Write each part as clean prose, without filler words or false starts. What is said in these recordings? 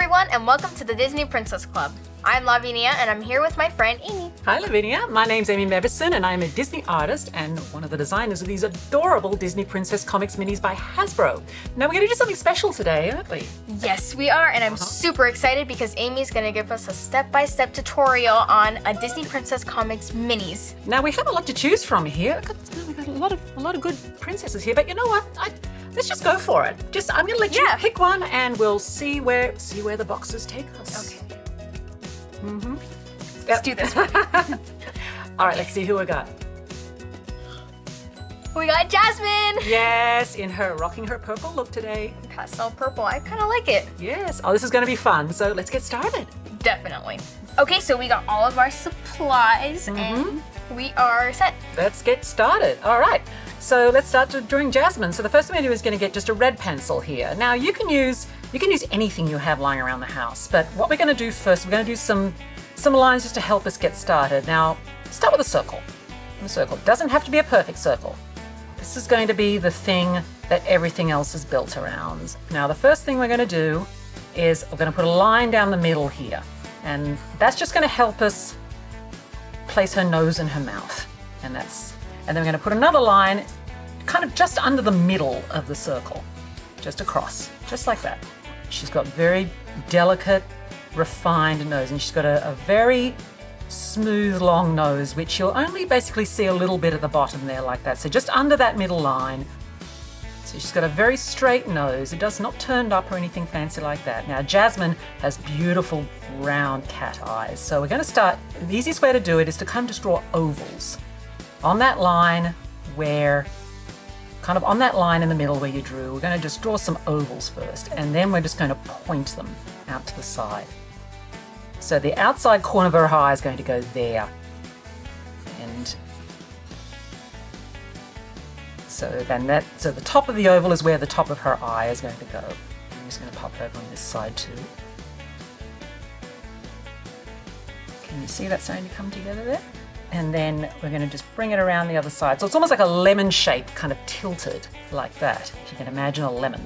everyone, and welcome to the Disney Princess Club. I'm Lavinia, and I'm here with my friend Amy. Hi Lavinia, my name's Amy Mebberson, and I'm a Disney artist and one of the designers of these adorable Disney Princess Comics minis by Hasbro. Now we're going to do something special today, aren't we? Yes, we are, and I'm super excited because Amy's going to give us a step-by-step tutorial on a Disney Princess Comics minis. Now we have a lot to choose from here. We've got a lot of good princesses here, but you know what? Let's just go for it. I'm going to let you pick one, and we'll see where the boxes take us. Okay. Let's do this. All right, let's see who we got. We got Jasmine! Yes, rocking her purple look today. Pastel purple, I kind of like it. Yes. Oh, this is going to be fun. So let's get started. Definitely. Okay, so we got all of our supplies, and we are set. Let's get started. All right. So let's start drawing Jasmine. So the first thing we're going to do is going to get just a red pencil here. Now you can use anything you have lying around the house, but what we're going to do first, we're going to do some lines just to help us get started. Now, start with a circle. A circle. It doesn't have to be a perfect circle. This is going to be the thing that everything else is built around. Now, the first thing we're going to do is we're going to put a line down the middle here, and that's just going to help us place her nose and her mouth, and then we're going to put another line kind of just under the middle of the circle, just across, just like that. She's got very delicate, refined nose, and she's got a very smooth, long nose, which you'll only basically see a little bit at the bottom there like that. So just under that middle line. So she's got a very straight nose. It does not turned up or anything fancy like that. Now Jasmine has beautiful round cat eyes. So we're going to start, the easiest way to do it is to kind of just draw ovals on that line on that line in the middle where you drew. We're going to just draw some ovals first, and then we're just going to point them out to the side. So the outside corner of her eye is going to go there. And so the top of the oval is where the top of her eye is going to go. I'm just going to pop it over on this side too. Can you see that starting to come together there? And then we're going to just bring it around the other side. So it's almost like a lemon shape, kind of tilted like that. If you can imagine a lemon.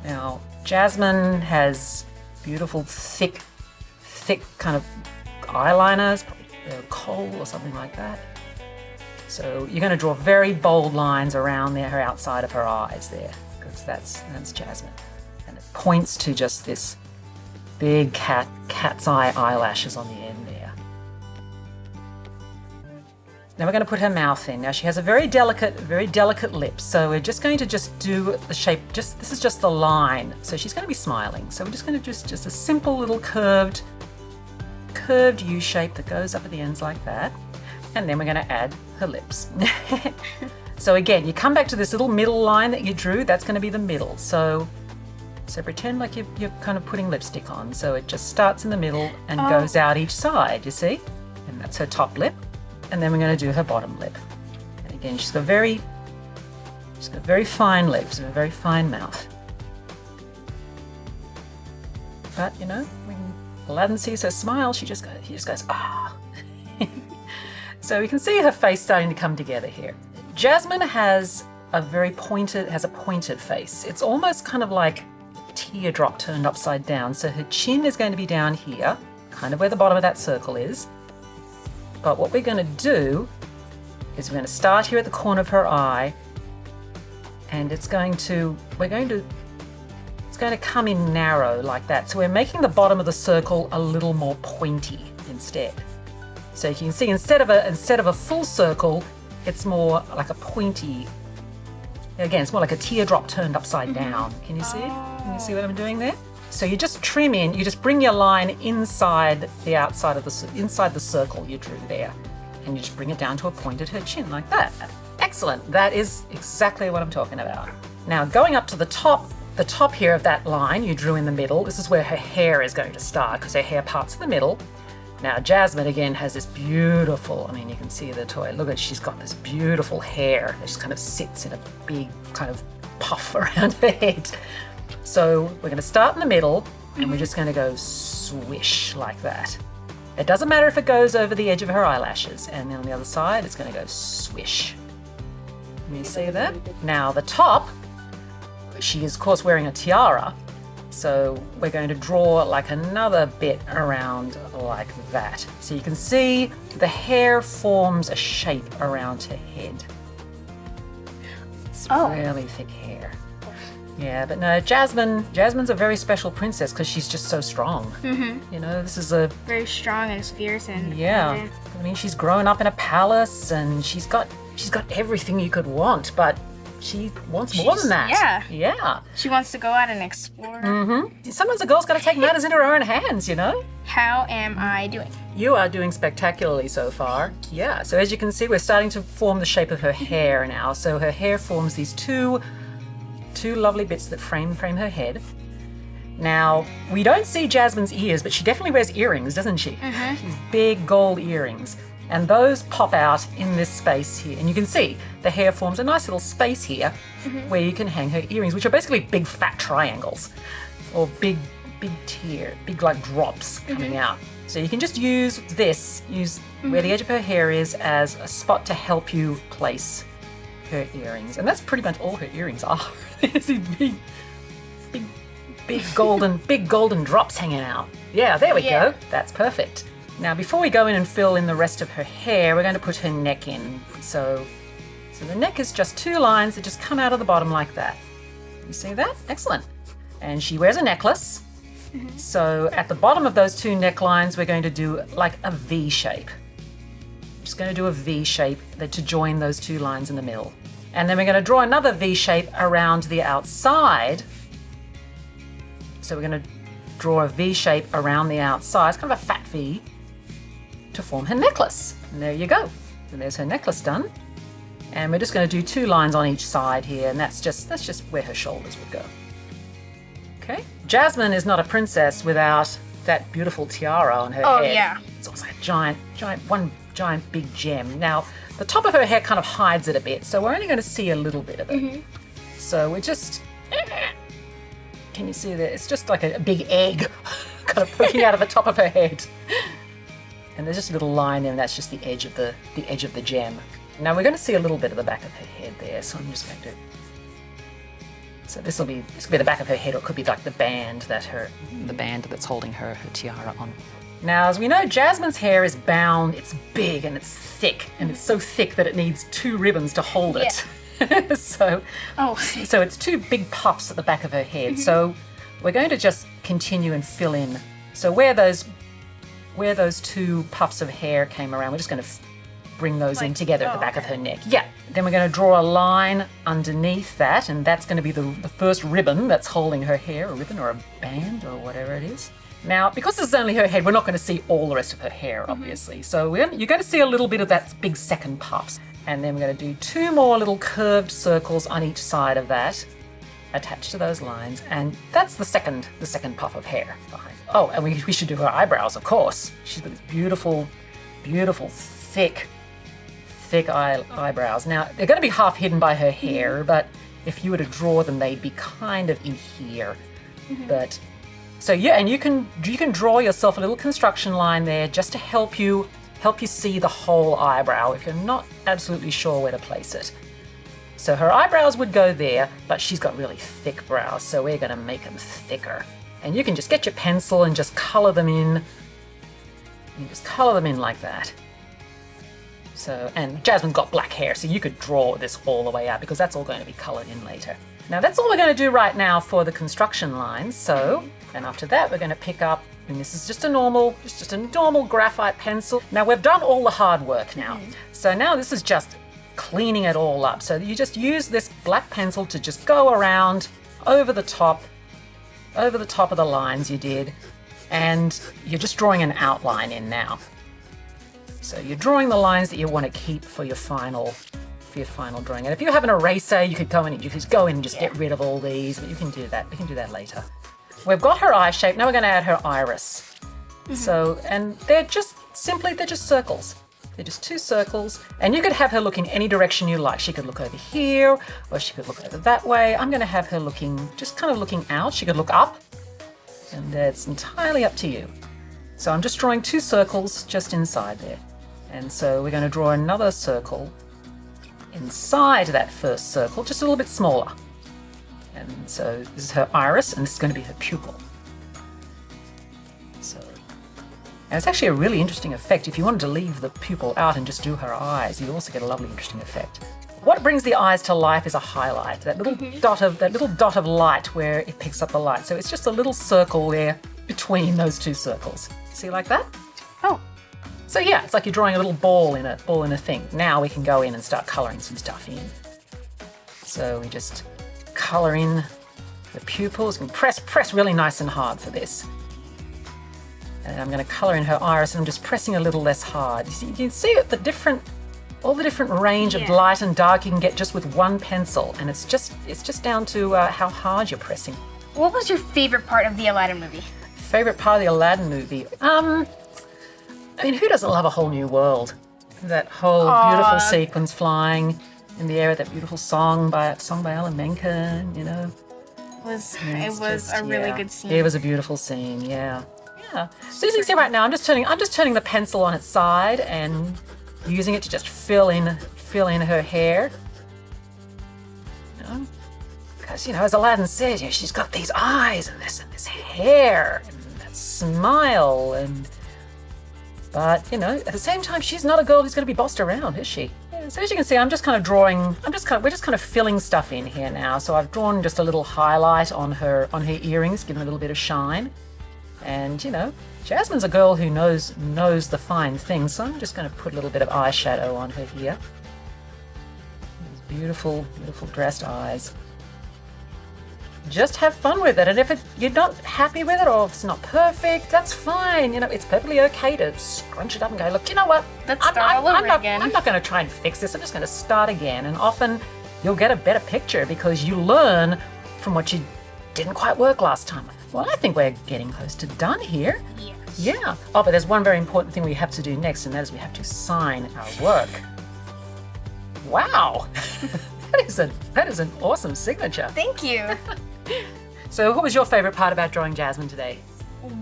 Now, Jasmine has beautiful, thick kind of eyeliners, probably coal or something like that. So you're going to draw very bold lines around there, her outside of her eyes there, because that's Jasmine. And it points to just this big cat's eye eyelashes on the end there. Now we're going to put her mouth in. Now she has a very delicate lips, so we're just going to do the shape, this is just the line. So she's going to be smiling. So we're just going to just a simple little curved U shape that goes up at the ends like that. And then we're going to add her lips. So again, you come back to this little middle line that you drew, that's going to be the middle. So pretend like you're kind of putting lipstick on. So it just starts in the middle and goes out each side, you see? And that's her top lip. And then we're going to do her bottom lip. And again, she's got very fine lips and a very fine mouth. But you know, when Aladdin sees her smile, he just goes, ah. So we can see her face starting to come together here. Jasmine has a pointed face. It's almost kind of like a teardrop turned upside down. So her chin is going to be down here, kind of where the bottom of that circle is. But what we're going to do is we're going to start here at the corner of her eye, and it's going to come in narrow like that. So we're making the bottom of the circle a little more pointy instead. So you can see instead of a full circle, it's more like a pointy. Again, it's more like a teardrop turned upside down. Can you see? Can you see what I'm doing there? So you just trim in, you just bring your line inside the circle you drew there, and you just bring it down to a point at her chin like that. Excellent, that is exactly what I'm talking about. Now going up to the top here of that line you drew in the middle, this is where her hair is going to start, because her hair parts in the middle. Now Jasmine again has this beautiful, I mean you can see the toy, look at, she's got this beautiful hair that just kind of sits in a big kind of puff around her head. So we're going to start in the middle, and we're just going to go swish like that. It doesn't matter if it goes over the edge of her eyelashes, and then on the other side it's going to go swish. Can you see that? Now the top, she is of course wearing a tiara, So we're going to draw like another bit around like that. So you can see the hair forms a shape around her head. It's really thick hair. Yeah, but no, Jasmine's a very special princess because she's just so strong. You know, this is a... Very strong and fierce and... Yeah. I mean, she's grown up in a palace and she's got everything you could want, but she wants more than that. Yeah. Yeah. She wants to go out and explore. Sometimes a girl's got to take matters into her own hands, you know? How am I doing? You are doing spectacularly so far. Yeah, so as you can see, we're starting to form the shape of her hair now. So her hair forms these two lovely bits that frame her head. Now, we don't see Jasmine's ears, but she definitely wears earrings, doesn't she? These big gold earrings. And those pop out in this space here. And you can see the hair forms a nice little space here where you can hang her earrings, which are basically big fat triangles or big like drops coming out. So you can just use where the edge of her hair is as a spot to help you place her earrings. And that's pretty much all her earrings are. There's these big golden drops hanging out. Yeah, there we go. That's perfect. Now, before we go in and fill in the rest of her hair, we're going to put her neck in. So the neck is just 2 lines that just come out of the bottom like that. You see that? Excellent. And she wears a necklace. So at the bottom of those 2 necklines, we're going to do like a V shape. Just going to do a V shape to join those 2 lines in the middle. And then we're going to draw another V shape around the outside. So we're going to draw a V shape around the outside. It's kind of a fat V to form her necklace. And there you go. And there's her necklace done. And we're just going to do 2 lines on each side here, and that's just where her shoulders would go. Okay. Jasmine is not a princess without that beautiful tiara on her head. Oh yeah. It's also one giant big gem. Now, the top of her hair kind of hides it a bit, so we're only going to see a little bit of it. So we're just... Can you see that? It's just like a big egg kind of poking out of the top of her head. And there's just a little line there, and that's just the edge of the gem. Now we're going to see a little bit of the back of her head there, so I'm just going to... So this will be the back of her head, or it could be like the band that's holding her tiara on. Now, as we know, Jasmine's hair is bound, it's big and it's thick, and it's so thick that it needs 2 ribbons to hold it. So it's 2 big puffs at the back of her head. So we're going to just continue and fill in. So where those 2 puffs of hair came around, we're just going to bring those in together at the back of her neck. Yeah. Then we're going to draw a line underneath that, and that's going to be the first ribbon that's holding her hair, a ribbon or a band or whatever it is. Now, because this is only her head, we're not going to see all the rest of her hair, obviously. So you're going to see a little bit of that big second puff. And then we're going to do 2 more little curved circles on each side of that, attached to those lines. And that's the second puff of hair behind. Oh, and we should do her eyebrows, of course. She's got these beautiful, thick eyebrows. Now, they're going to be half hidden by her hair, but if you were to draw them, they'd be kind of in here. But so yeah, and you can draw yourself a little construction line there just to help you see the whole eyebrow if you're not absolutely sure where to place it. So her eyebrows would go there, but she's got really thick brows, so we're going to make them thicker. And you can just get your pencil and just color them in. You just color them in like that. So, and Jasmine's got black hair, so you could draw this all the way out because that's all going to be colored in later. Now that's all we're going to do right now for the construction lines. So, and after that we're going to pick up, and this is just a normal graphite pencil. Now we've done all the hard work now. So now this is just cleaning it all up. So you just use this black pencil to just go around over the top of the lines you did, and you're just drawing an outline in now. So you're drawing the lines that you want to keep for your final drawing. And if you have an eraser, you could go in and just get rid of all these, but you can do that. We can do that later. We've got her eye shape. Now we're going to add her iris. So, and they're just circles. They're just 2 circles, and you could have her look in any direction you like. She could look over here, or she could look over that way. I'm going to have her just kind of looking out. She could look up, and it's entirely up to you. So I'm just drawing 2 circles just inside there. And so we're going to draw another circle inside that first circle, just a little bit smaller. And so this is her iris, and this is going to be her pupil. So, and it's actually a really interesting effect. If you wanted to leave the pupil out and just do her eyes, you also get a lovely, interesting effect. What brings the eyes to life is a highlight, that little dot of light where it picks up the light. So it's just a little circle there between those two circles. See, like that? Oh. So yeah, it's like you're drawing a little ball in a thing. Now we can go in and start colouring some stuff in. So we just colour in the pupils and press really nice and hard for this. And I'm going to colour in her iris, and I'm just pressing a little less hard. You can see all the different range of light and dark you can get just with one pencil, and it's just down to how hard you're pressing. What was your favorite part of the Aladdin movie? Favorite part of the Aladdin movie? I mean, who doesn't love a whole new world? That whole beautiful sequence flying in the air, that beautiful song by Alan Menken, you know. It was a really good scene. It was a beautiful scene, yeah. Yeah. So as you can see right now, I'm just turning the pencil on its side and using it to just fill in her hair. You know? Because, you know, as Aladdin said, you know, she's got these eyes and this hair and that smile but, you know, at the same time, she's not a girl who's going to be bossed around, is she? Yeah, so as you can see, we're just kind of filling stuff in here now. So I've drawn just a little highlight on her earrings, giving a little bit of shine. And, you know, Jasmine's a girl who knows the fine things, so I'm just going to put a little bit of eyeshadow on her here. These beautiful, beautiful dressed eyes. Just have fun with it, and if you're not happy with it, or if it's not perfect, that's fine. You know, it's perfectly okay to scrunch it up and go, look, you know what? Let's start all over again. I'm not going to try and fix this. I'm just going to start again. And often you'll get a better picture because you learn from what you didn't quite work last time. Well, I think we're getting close to done here. Yes. Yeah. Oh, but there's one very important thing we have to do next, and that is we have to sign our work. Wow. That is an awesome signature. Thank you. So what was your favorite part about drawing Jasmine today?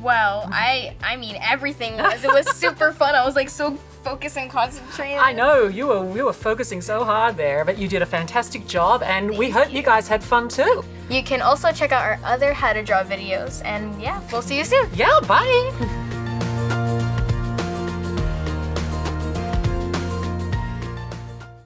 Well, I mean everything was. It was super fun. I was like so focused and concentrated. I know, you were focusing so hard there, but you did a fantastic job, and we hope you guys had fun too. You can also check out our other How to Draw videos, and yeah, we'll see you soon. Yeah, bye.